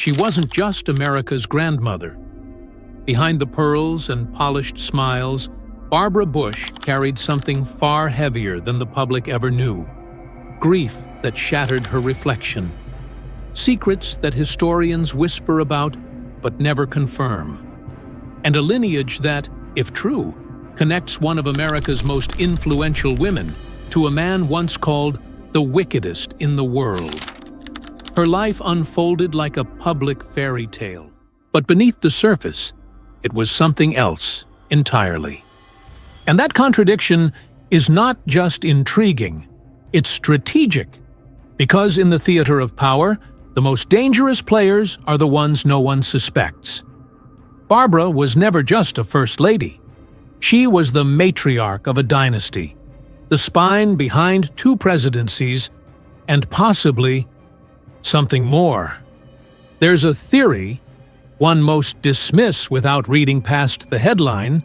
she wasn't just America's grandmother. Behind the pearls and polished smiles, Barbara Bush carried something far heavier than the public ever knew. Grief that shattered her reflection. Secrets that historians whisper about but never confirm. And a lineage that, if true, connects one of America's most influential women to a man once called the wickedest in the world. Her life unfolded like a public fairy tale. But beneath the surface, it was something else entirely. And that contradiction is not just intriguing, it's strategic. Because in the theater of power, the most dangerous players are the ones no one suspects. Barbara was never just a first lady. She was the matriarch of a dynasty, the spine behind 2 presidencies, and possibly something more. There's a theory, one most dismiss without reading past the headline,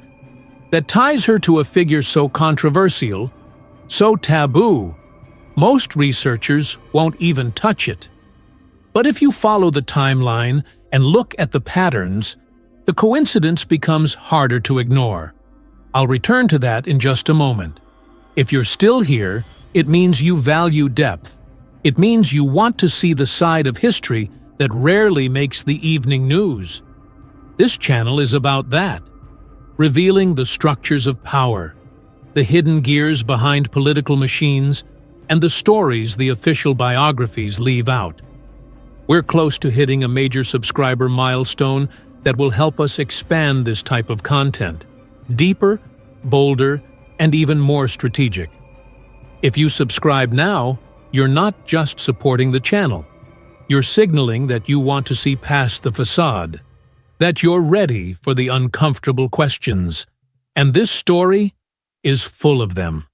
that ties her to a figure so controversial, so taboo, most researchers won't even touch it. But if you follow the timeline and look at the patterns, the coincidence becomes harder to ignore. I'll return to that in just a moment. If you're still here, it means you value depth. It means you want to see the side of history that rarely makes the evening news. This channel is about that, revealing the structures of power, the hidden gears behind political machines, and the stories the official biographies leave out. We're close to hitting a major subscriber milestone that will help us expand this type of content, deeper, bolder, and even more strategic. If you subscribe now, you're not just supporting the channel. You're signaling that you want to see past the facade, that you're ready for the uncomfortable questions. And this story is full of them.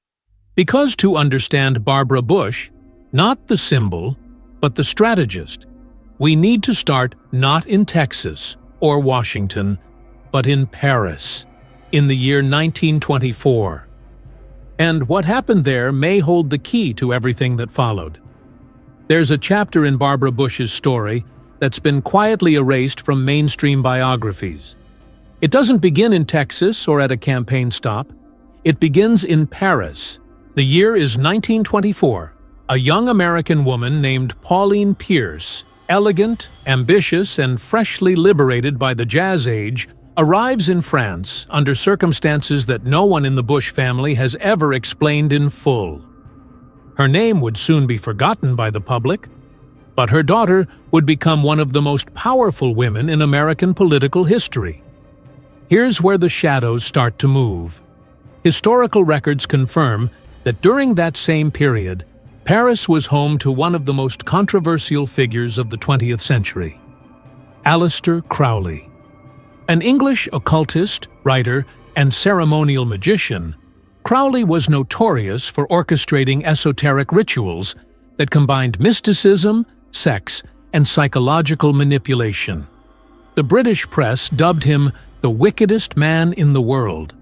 Because to understand Barbara Bush, not the symbol, but the strategist, we need to start not in Texas or Washington, but in Paris, in the year 1924. And what happened there may hold the key to everything that followed. There's a chapter in Barbara Bush's story that's been quietly erased from mainstream biographies. It doesn't begin in Texas or at a campaign stop. It begins in Paris. The year is 1924. A young American woman named Pauline Pierce, elegant, ambitious, and freshly liberated by the Jazz Age, arrives in France under circumstances that no one in the Bush family has ever explained in full. Her name would soon be forgotten by the public, but her daughter would become one of the most powerful women in American political history. Here's where the shadows start to move. Historical records confirm that during that same period, Paris was home to one of the most controversial figures of the 20th century, Aleister Crowley. An English occultist, writer, and ceremonial magician, Crowley was notorious for orchestrating esoteric rituals that combined mysticism, sex, and psychological manipulation. The British press dubbed him the wickedest man in the world.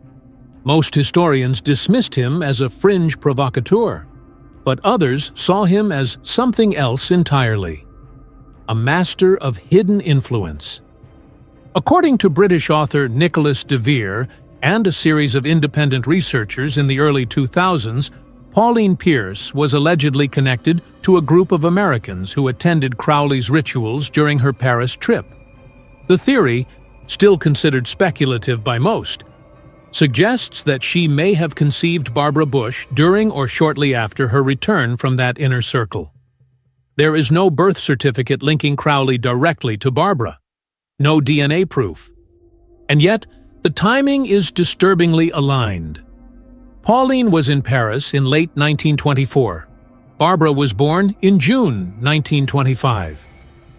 Most historians dismissed him as a fringe provocateur, but others saw him as something else entirely, a master of hidden influence. According to British author Nicholas de Vere and a series of independent researchers in the early 2000s, Pauline Pierce was allegedly connected to a group of Americans who attended Crowley's rituals during her Paris trip. The theory, still considered speculative by most, suggests that she may have conceived Barbara Bush during or shortly after her return from that inner circle. There is no birth certificate linking Crowley directly to Barbara, no DNA proof. And yet, the timing is disturbingly aligned. Pauline was in Paris in late 1924. Barbara was born in June 1925.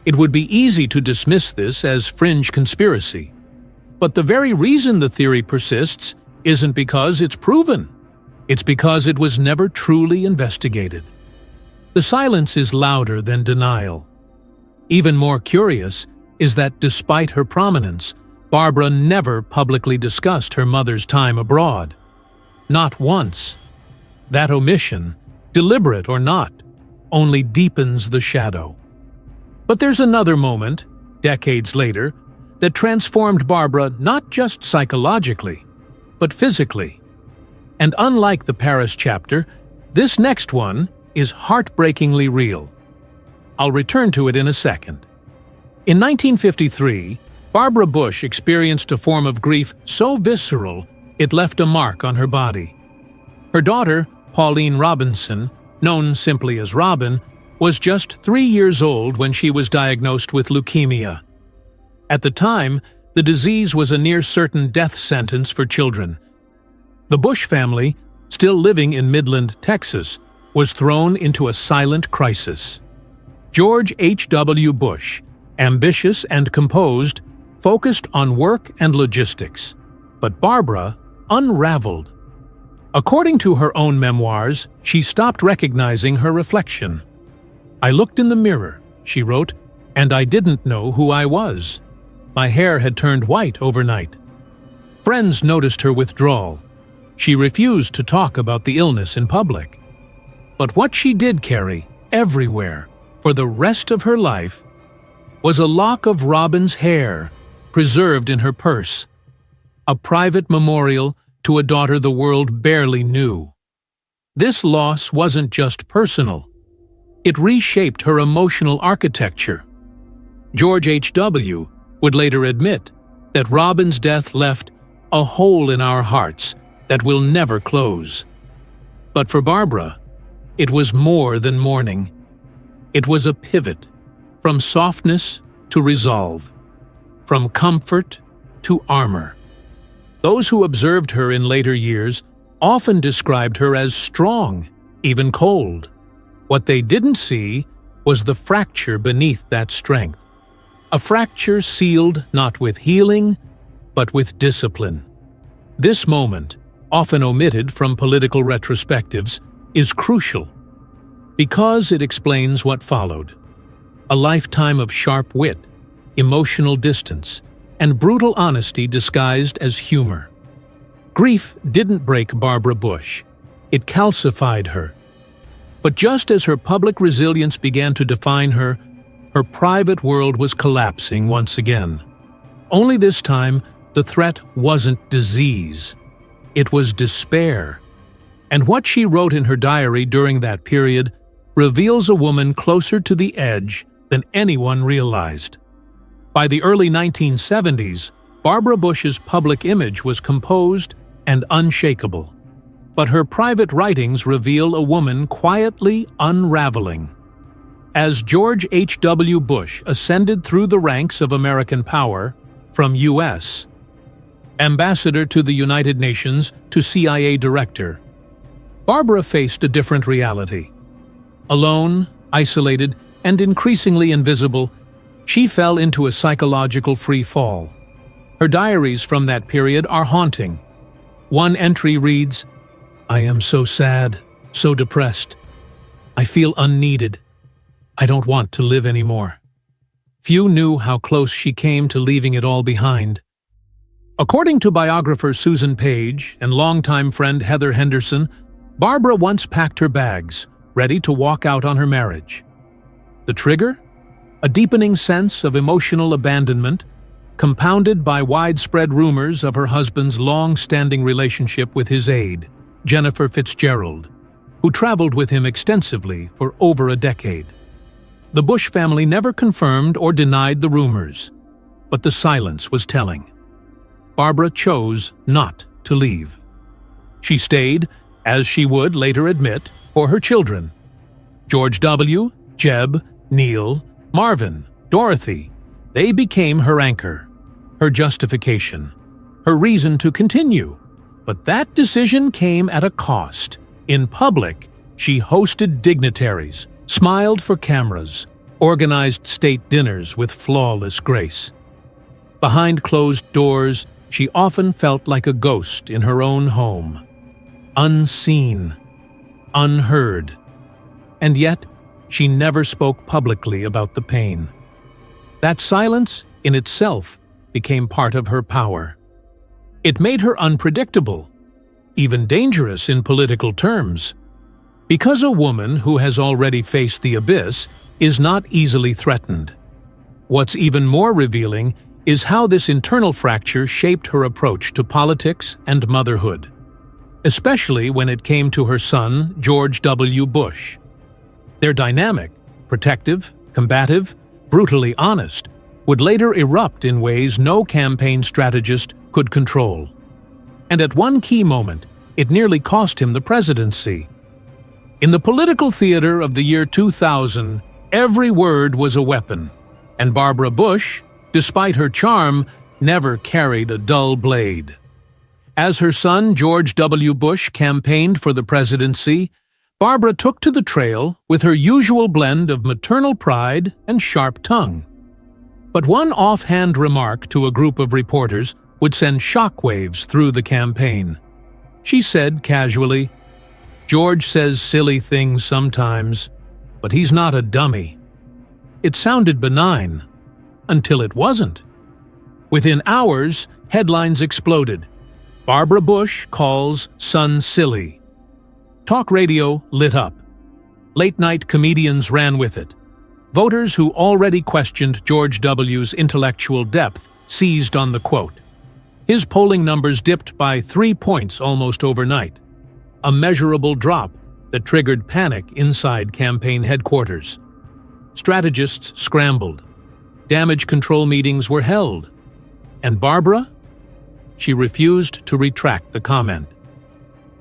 It would be easy to dismiss this as fringe conspiracy. But the very reason the theory persists isn't because it's proven. It's because it was never truly investigated. The silence is louder than denial. Even more curious is that despite her prominence, Barbara never publicly discussed her mother's time abroad. Not once. That omission, deliberate or not, only deepens the shadow. But there's another moment, decades later, that transformed Barbara not just psychologically, but physically. And unlike the Paris chapter, this next one is heartbreakingly real. I'll return to it in a second. In 1953, Barbara Bush experienced a form of grief so visceral it left a mark on her body. Her daughter, Pauline Robinson, known simply as Robin, was just 3 years old when she was diagnosed with leukemia. At the time, the disease was a near-certain death sentence for children. The Bush family, still living in Midland, Texas, was thrown into a silent crisis. George H.W. Bush, ambitious and composed, focused on work and logistics, but Barbara unraveled. According to her own memoirs, she stopped recognizing her reflection. "I looked in the mirror," she wrote, "and I didn't know who I was. My hair had turned white overnight." Friends noticed her withdrawal. She refused to talk about the illness in public. But what she did carry, everywhere, for the rest of her life, was a lock of Robin's hair, preserved in her purse, a private memorial to a daughter the world barely knew. This loss wasn't just personal. It reshaped her emotional architecture. George H.W. would later admit that Robin's death left a hole in our hearts that will never close. But for Barbara, it was more than mourning. It was a pivot, from softness to resolve, from comfort to armor. Those who observed her in later years often described her as strong, even cold. What they didn't see was the fracture beneath that strength. A fracture sealed not with healing, but with discipline. This moment, often omitted from political retrospectives, is crucial because it explains what followed. A lifetime of sharp wit, emotional distance, and brutal honesty disguised as humor. Grief didn't break Barbara Bush. It calcified her. But just as her public resilience began to define her, her private world was collapsing once again. Only this time, the threat wasn't disease. It was despair. And what she wrote in her diary during that period reveals a woman closer to the edge than anyone realized. By the early 1970s, Barbara Bush's public image was composed and unshakable. But her private writings reveal a woman quietly unraveling. As George H.W. Bush ascended through the ranks of American power, from U.S. ambassador to the United Nations to CIA director, Barbara faced a different reality. Alone, isolated, and increasingly invisible, she fell into a psychological free fall. Her diaries from that period are haunting. One entry reads, "I am so sad, so depressed. I feel unneeded. I don't want to live anymore." Few knew how close she came to leaving it all behind. According to biographer Susan Page and longtime friend Heather Henderson, Barbara once packed her bags, ready to walk out on her marriage. The trigger? A deepening sense of emotional abandonment, compounded by widespread rumors of her husband's long-standing relationship with his aide, Jennifer Fitzgerald, who traveled with him extensively for over a decade. The Bush family never confirmed or denied the rumors, but the silence was telling. Barbara chose not to leave. She stayed, as she would later admit, for her children. George W., Jeb, Neil, Marvin, Dorothy, they became her anchor, her justification, her reason to continue. But that decision came at a cost. In public, she hosted dignitaries, smiled for cameras, organized state dinners with flawless grace. Behind closed doors, she often felt like a ghost in her own home, unseen, unheard. And yet, she never spoke publicly about the pain. That silence, in itself, became part of her power. It made her unpredictable, even dangerous in political terms. Because a woman who has already faced the abyss is not easily threatened. What's even more revealing is how this internal fracture shaped her approach to politics and motherhood, especially when it came to her son, George W. Bush. Their dynamic, protective, combative, brutally honest, would later erupt in ways no campaign strategist could control. And at one key moment, it nearly cost him the presidency. In the political theater of the year 2000, every word was a weapon, and Barbara Bush, despite her charm, never carried a dull blade. As her son, George W. Bush, campaigned for the presidency, Barbara took to the trail with her usual blend of maternal pride and sharp tongue. But one offhand remark to a group of reporters would send shockwaves through the campaign. She said casually, "George says silly things sometimes, but he's not a dummy." It sounded benign, until it wasn't. Within hours, headlines exploded. Barbara Bush calls son silly. Talk radio lit up. Late-night comedians ran with it. Voters who already questioned George W.'s intellectual depth seized on the quote. His polling numbers dipped by 3 points almost overnight, a measurable drop that triggered panic inside campaign headquarters. Strategists scrambled. Damage control meetings were held. And Barbara? She refused to retract the comment.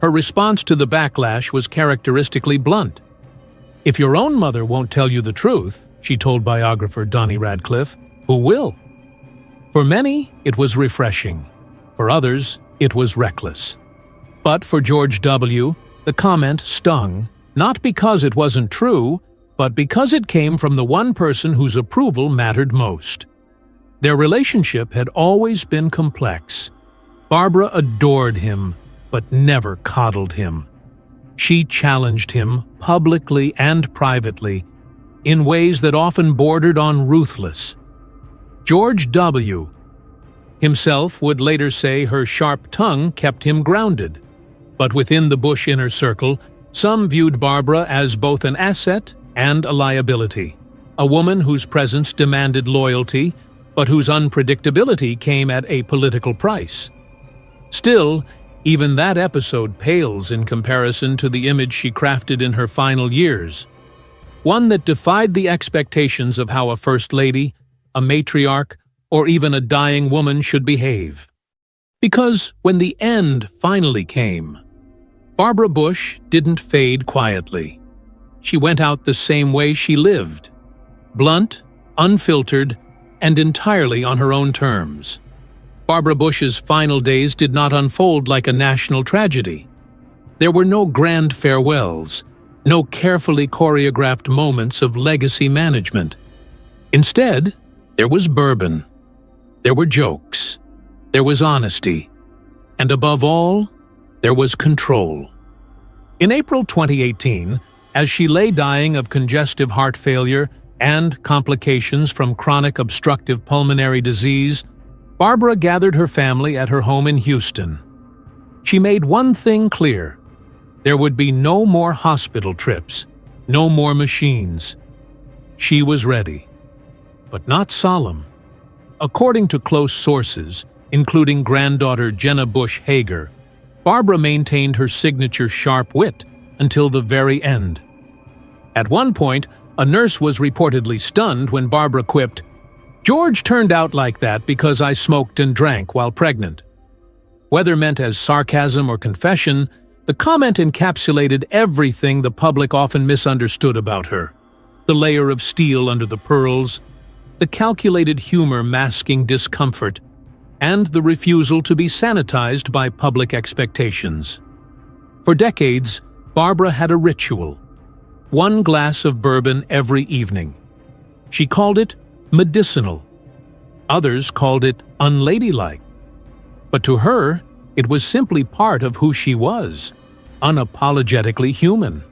Her response to the backlash was characteristically blunt. "If your own mother won't tell you the truth," she told biographer Donnie Radcliffe, "who will?" For many, it was refreshing. For others, it was reckless. But for George W., the comment stung, not because it wasn't true, but because it came from the one person whose approval mattered most. Their relationship had always been complex. Barbara adored him, but never coddled him. She challenged him publicly and privately, in ways that often bordered on ruthless. George W. himself would later say her sharp tongue kept him grounded. But within the Bush inner circle, some viewed Barbara as both an asset and a liability, a woman whose presence demanded loyalty, but whose unpredictability came at a political price. Still, even that episode pales in comparison to the image she crafted in her final years, one that defied the expectations of how a first lady, a matriarch, or even a dying woman should behave. Because when the end finally came, Barbara Bush didn't fade quietly. She went out the same way she lived, blunt, unfiltered, and entirely on her own terms. Barbara Bush's final days did not unfold like a national tragedy. There were no grand farewells, no carefully choreographed moments of legacy management. Instead, there was bourbon. There were jokes. There was honesty. And above all, there was control. In April 2018, as she lay dying of congestive heart failure and complications from chronic obstructive pulmonary disease, Barbara gathered her family at her home in Houston. She made one thing clear: there would be no more hospital trips, no more machines. She was ready, but not solemn. According to close sources, including granddaughter Jenna Bush Hager, Barbara maintained her signature sharp wit until the very end. At one point, a nurse was reportedly stunned when Barbara quipped, "George turned out like that because I smoked and drank while pregnant." Whether meant as sarcasm or confession, the comment encapsulated everything the public often misunderstood about her: the layer of steel under the pearls, the calculated humor masking discomfort, and the refusal to be sanitized by public expectations. For decades, Barbara had a ritual: 1 glass of bourbon every evening. She called it medicinal. Others called it unladylike. But to her, it was simply part of who she was, unapologetically human.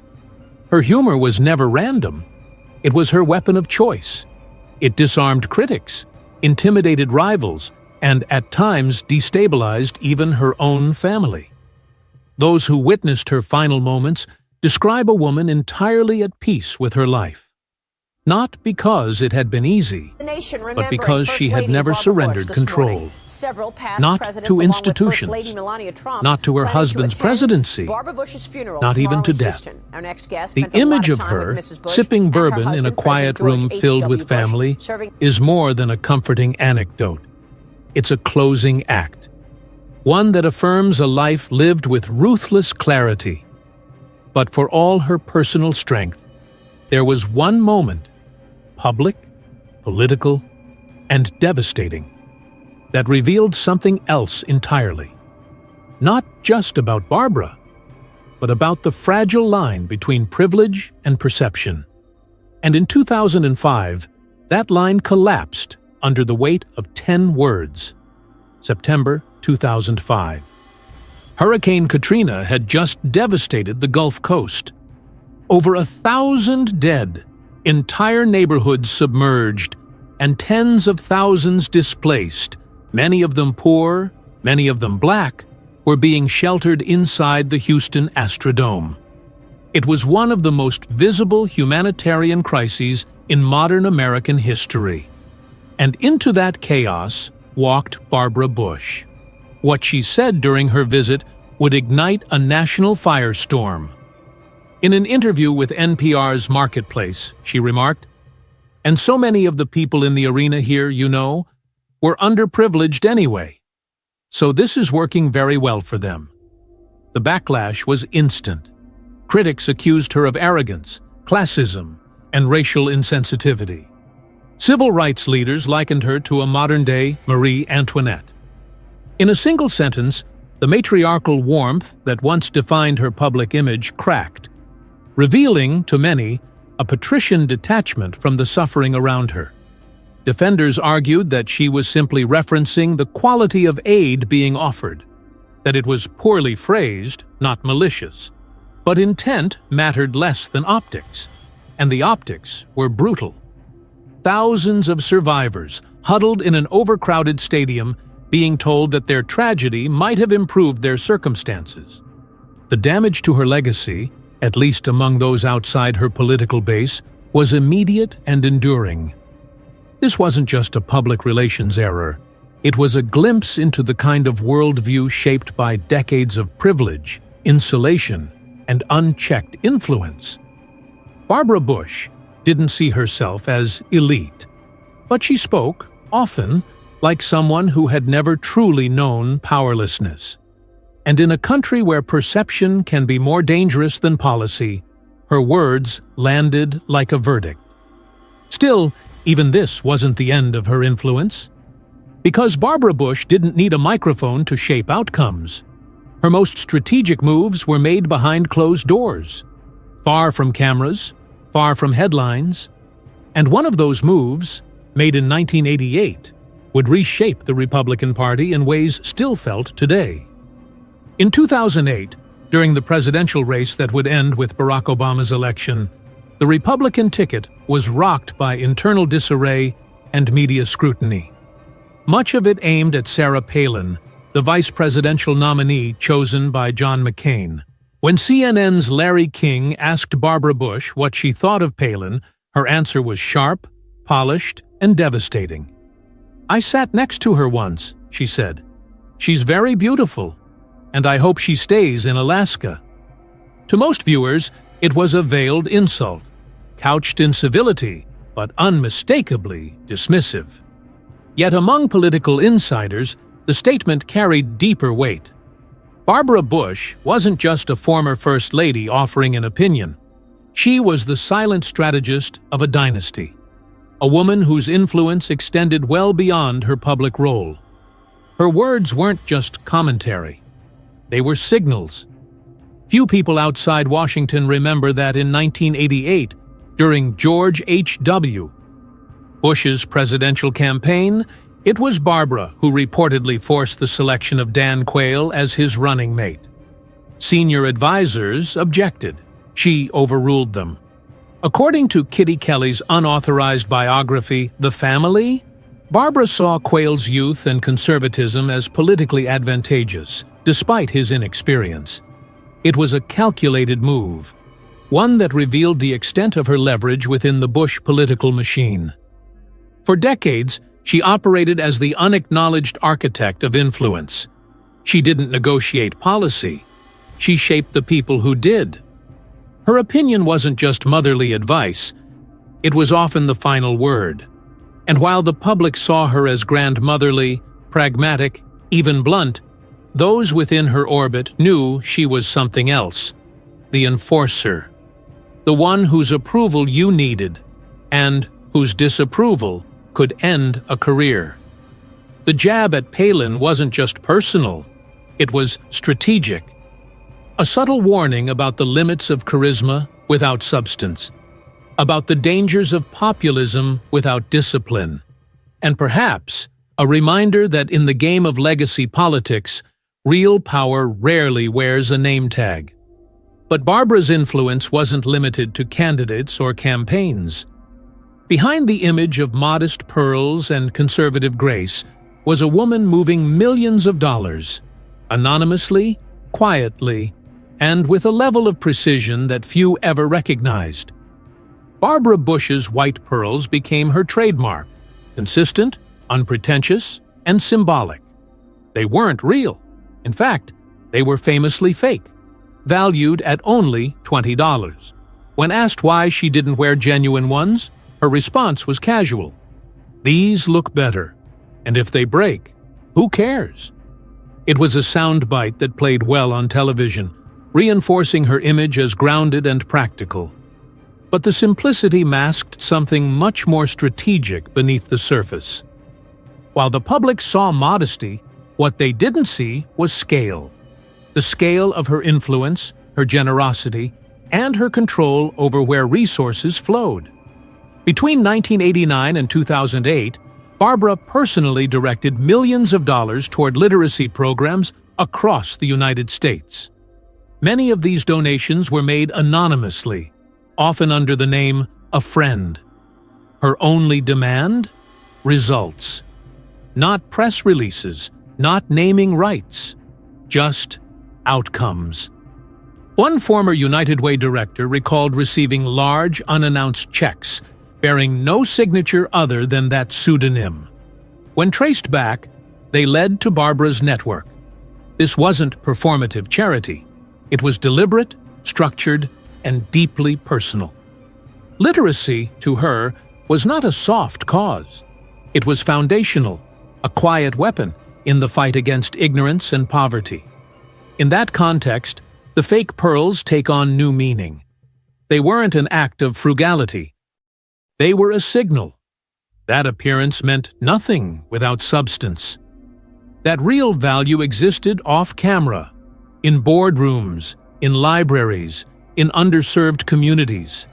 Her humor was never random. It was her weapon of choice. It disarmed critics, intimidated rivals, and at times destabilized even her own family. Those who witnessed her final moments describe a woman entirely at peace with her life. Not because it had been easy, but because she had never surrendered control. Not to institutions, not to her husband's presidency, not even to death. The image of her, sipping bourbon in a quiet room filled with family, is more than a comforting anecdote. It's a closing act, one that affirms a life lived with ruthless clarity. But for all her personal strength, there was one moment, public, political, and devastating, that revealed something else entirely. Not just about Barbara, but about the fragile line between privilege and perception. And in 2005, that line collapsed under the weight of 10 words. September 2005. Hurricane Katrina had just devastated the Gulf Coast. Over 1,000 dead, entire neighborhoods submerged, and tens of thousands displaced, many of them poor, many of them black, were being sheltered inside the Houston Astrodome. It was one of the most visible humanitarian crises in modern American history. And into that chaos walked Barbara Bush. What she said during her visit would ignite a national firestorm. In an interview with NPR's Marketplace, she remarked, "And so many of the people in the arena here, you know, were underprivileged anyway. So this is working very well for them." The backlash was instant. Critics accused her of arrogance, classism, and racial insensitivity. Civil rights leaders likened her to a modern-day Marie Antoinette. In a single sentence, the matriarchal warmth that once defined her public image cracked, revealing, to many, a patrician detachment from the suffering around her. Defenders argued that she was simply referencing the quality of aid being offered, that it was poorly phrased, not malicious. But intent mattered less than optics, and the optics were brutal. Thousands of survivors, huddled in an overcrowded stadium, being told that their tragedy might have improved their circumstances. The damage to her legacy, at least among those outside her political base, was immediate and enduring. This wasn't just a public relations error. It was a glimpse into the kind of worldview shaped by decades of privilege, insulation, and unchecked influence. Barbara Bush didn't see herself as elite, but she spoke, often, like someone who had never truly known powerlessness. And in a country where perception can be more dangerous than policy, her words landed like a verdict. Still, even this wasn't the end of her influence. Because Barbara Bush didn't need a microphone to shape outcomes. Her most strategic moves were made behind closed doors, far from cameras, far from headlines. And one of those moves, made in 1988, would reshape the Republican Party in ways still felt today. In 2008, during the presidential race that would end with Barack Obama's election, the Republican ticket was rocked by internal disarray and media scrutiny. Much of it aimed at Sarah Palin, the vice presidential nominee chosen by John McCain. When CNN's Larry King asked Barbara Bush what she thought of Palin, her answer was sharp, polished, and devastating. "I sat next to her once," she said. "She's very beautiful, and I hope she stays in Alaska." To most viewers, it was a veiled insult, couched in civility, but unmistakably dismissive. Yet among political insiders, the statement carried deeper weight. Barbara Bush wasn't just a former First Lady offering an opinion. She was the silent strategist of a dynasty, a woman whose influence extended well beyond her public role. Her words weren't just commentary. They were signals. Few people outside Washington remember that in 1988, during George H.W. Bush's presidential campaign, it was Barbara who reportedly forced the selection of Dan Quayle as his running mate. Senior advisors objected. She overruled them. According to Kitty Kelly's unauthorized biography, The Family, Barbara saw Quayle's youth and conservatism as politically advantageous, despite his inexperience. It was a calculated move, one that revealed the extent of her leverage within the Bush political machine. For decades, she operated as the unacknowledged architect of influence. She didn't negotiate policy. She shaped the people who did. Her opinion wasn't just motherly advice. It was often the final word. And while the public saw her as grandmotherly, pragmatic, even blunt, those within her orbit knew she was something else. The enforcer. The one whose approval you needed, and whose disapproval could end a career. The jab at Palin wasn't just personal, it was strategic. A subtle warning about the limits of charisma without substance, about the dangers of populism without discipline, and perhaps a reminder that in the game of legacy politics, real power rarely wears a name tag. But Barbara's influence wasn't limited to candidates or campaigns. Behind the image of modest pearls and conservative grace was a woman moving millions of dollars, anonymously, quietly, and with a level of precision that few ever recognized. Barbara Bush's white pearls became her trademark, consistent, unpretentious, and symbolic. They weren't real. In fact, they were famously fake, valued at only $20. When asked why she didn't wear genuine ones, her response was casual. These look better, and if they break, who cares? It was a soundbite that played well on television, reinforcing her image as grounded and practical. But the simplicity masked something much more strategic beneath the surface. While the public saw modesty, what they didn't see was scale. The scale of her influence, her generosity, and her control over where resources flowed. Between 1989 and 2008, Barbara personally directed millions of dollars toward literacy programs across the United States. Many of these donations were made anonymously, often under the name a friend. Her only demand? Results. Not press releases, not naming rights, just outcomes. One former United Way director recalled receiving large, unannounced checks bearing no signature other than that pseudonym. When traced back, they led to Barbara's network. This wasn't performative charity. It was deliberate, structured, and deeply personal. Literacy, to her, was not a soft cause. It was foundational, a quiet weapon in the fight against ignorance and poverty. In that context, the fake pearls take on new meaning. They weren't an act of frugality. They were a signal. That appearance meant nothing without substance. That real value existed off-camera, in boardrooms, in libraries, in underserved communities.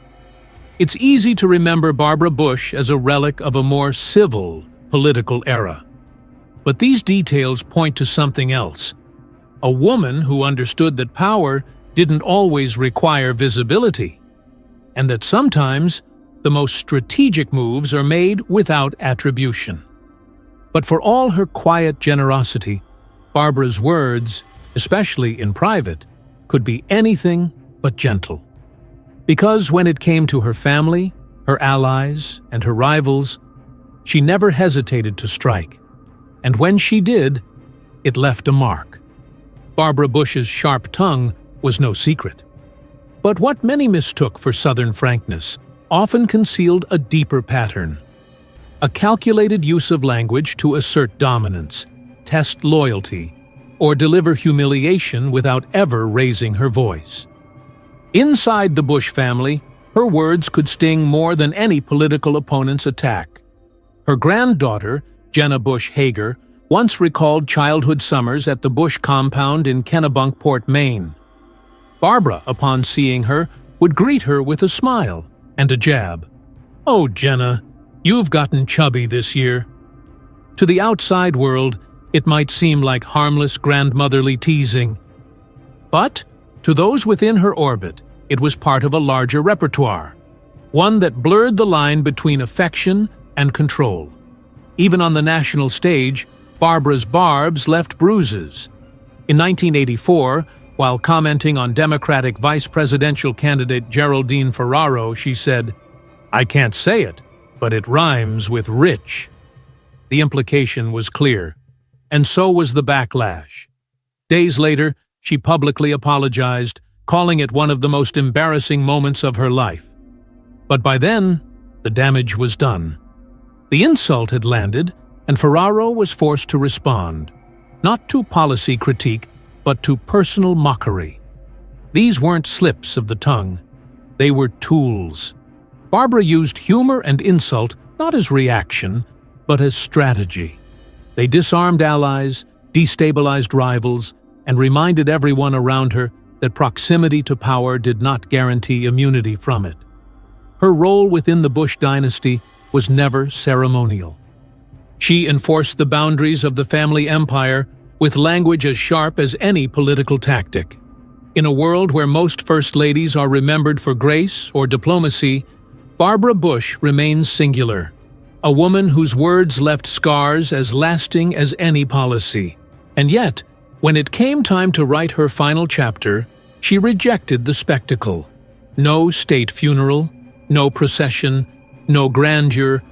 It's easy to remember Barbara Bush as a relic of a more civil political era. But these details point to something else. A woman who understood that power didn't always require visibility, and that sometimes the most strategic moves are made without attribution. But for all her quiet generosity, Barbara's words, especially in private, could be anything but gentle. Because when it came to her family, her allies, and her rivals, she never hesitated to strike. And when she did, it left a mark. Barbara Bush's sharp tongue was no secret. But what many mistook for Southern frankness often concealed a deeper pattern. A calculated use of language to assert dominance, test loyalty, or deliver humiliation without ever raising her voice. Inside the Bush family, her words could sting more than any political opponent's attack. Her granddaughter, Jenna Bush Hager, once recalled childhood summers at the Bush compound in Kennebunkport, Maine. Barbara, upon seeing her, would greet her with a smile and a jab. "Oh, Jenna, you've gotten chubby this year." To the outside world, it might seem like harmless grandmotherly teasing. But to those within her orbit, it was part of a larger repertoire, one that blurred the line between affection and control. Even on the national stage, Barbara's barbs left bruises. In 1984, While commenting on Democratic vice presidential candidate Geraldine Ferraro, she said, "I can't say it, but it rhymes with rich." The implication was clear, and so was the backlash. Days later, she publicly apologized, calling it one of the most embarrassing moments of her life. But by then, the damage was done. The insult had landed, and Ferraro was forced to respond, not to policy critique, but to personal mockery. These weren't slips of the tongue. They were tools. Barbara used humor and insult not as reaction, but as strategy. They disarmed allies, destabilized rivals, and reminded everyone around her that proximity to power did not guarantee immunity from it. Her role within the Bush dynasty was never ceremonial. She enforced the boundaries of the family empire with language as sharp as any political tactic. In a world where most first ladies are remembered for grace or diplomacy, Barbara Bush remains singular, a woman whose words left scars as lasting as any policy. And yet, when it came time to write her final chapter, she rejected the spectacle. No state funeral, no procession, no grandeur.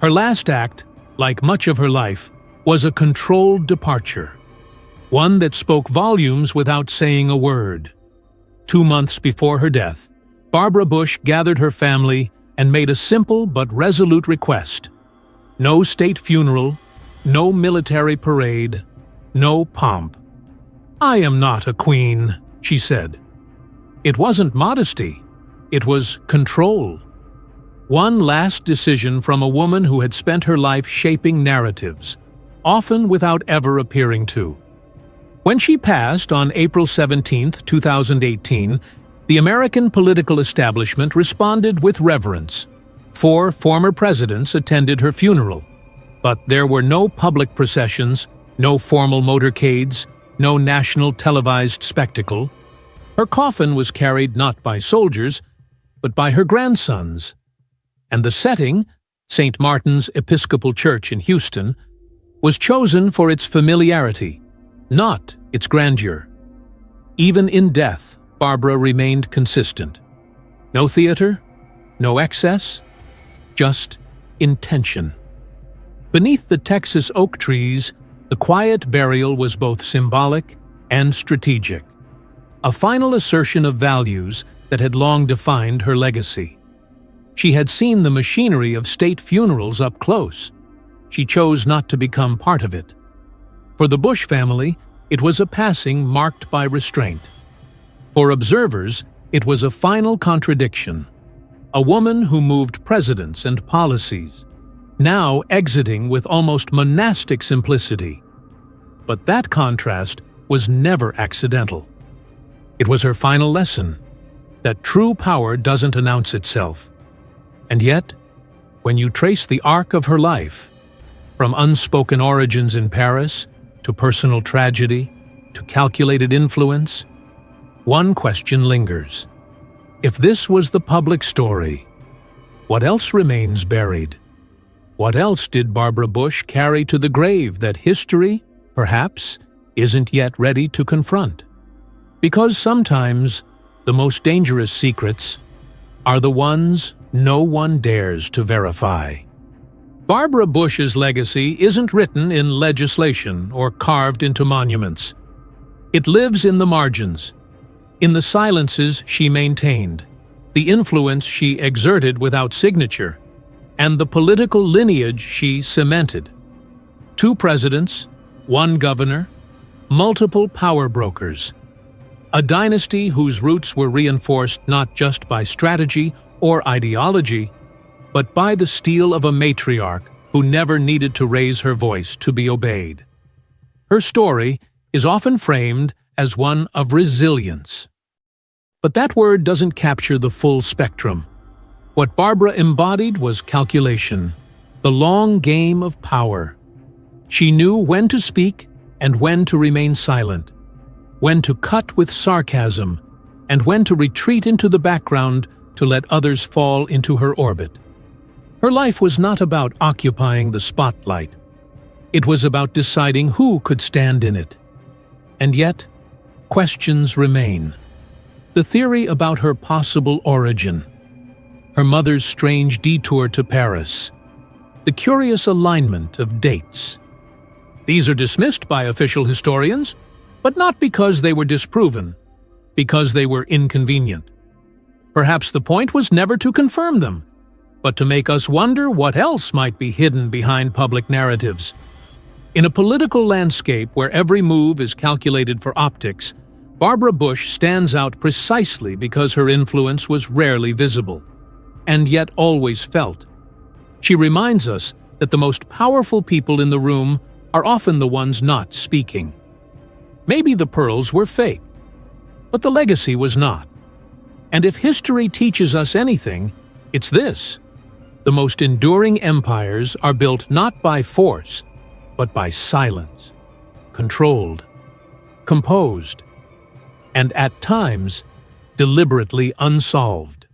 Her last act, like much of her life, was a controlled departure, one that spoke volumes without saying a word. 2 months before her death, Barbara Bush gathered her family and made a simple but resolute request. No state funeral, no military parade, no pomp. "I am not a queen," she said. It wasn't modesty, it was control. One last decision from a woman who had spent her life shaping narratives, often without ever appearing to. When she passed on April 17, 2018, the American political establishment responded with reverence. 4 former presidents attended her funeral, but there were no public processions, no formal motorcades, no national televised spectacle. Her coffin was carried not by soldiers, but by her grandsons. And the setting, St. Martin's Episcopal Church in Houston, was chosen for its familiarity, not its grandeur. Even in death, Barbara remained consistent. No theater, no excess, just intention. Beneath the Texas oak trees, the quiet burial was both symbolic and strategic, a final assertion of values that had long defined her legacy. She had seen the machinery of state funerals up close. She chose not to become part of it. For the Bush family, it was a passing marked by restraint. For observers, it was a final contradiction. A woman who moved presidents and policies, now exiting with almost monastic simplicity. But that contrast was never accidental. It was her final lesson, that true power doesn't announce itself. And yet, when you trace the arc of her life, from unspoken origins in Paris to personal tragedy to calculated influence, one question lingers. If this was the public story, what else remains buried? What else did Barbara Bush carry to the grave that history, perhaps, isn't yet ready to confront? Because sometimes the most dangerous secrets are the ones no one dares to verify. Barbara Bush's legacy isn't written in legislation or carved into monuments. It lives in the margins, in the silences she maintained, the influence she exerted without signature, and the political lineage she cemented. 2 presidents, 1 governor, multiple power brokers. A dynasty whose roots were reinforced not just by strategy or ideology, but by the steel of a matriarch who never needed to raise her voice to be obeyed. Her story is often framed as one of resilience. But that word doesn't capture the full spectrum. What Barbara embodied was calculation, the long game of power. She knew when to speak and when to remain silent, when to cut with sarcasm, and when to retreat into the background to let others fall into her orbit. Her life was not about occupying the spotlight. It was about deciding who could stand in it. And yet, questions remain. The theory about her possible origin, her mother's strange detour to Paris, the curious alignment of dates. These are dismissed by official historians, but not because they were disproven, because they were inconvenient. Perhaps the point was never to confirm them, but to make us wonder what else might be hidden behind public narratives. In a political landscape where every move is calculated for optics, Barbara Bush stands out precisely because her influence was rarely visible, and yet always felt. She reminds us that the most powerful people in the room are often the ones not speaking. Maybe the pearls were fake, but the legacy was not. And if history teaches us anything, it's this: the most enduring empires are built not by force, but by silence, controlled, composed, and at times deliberately unsolved.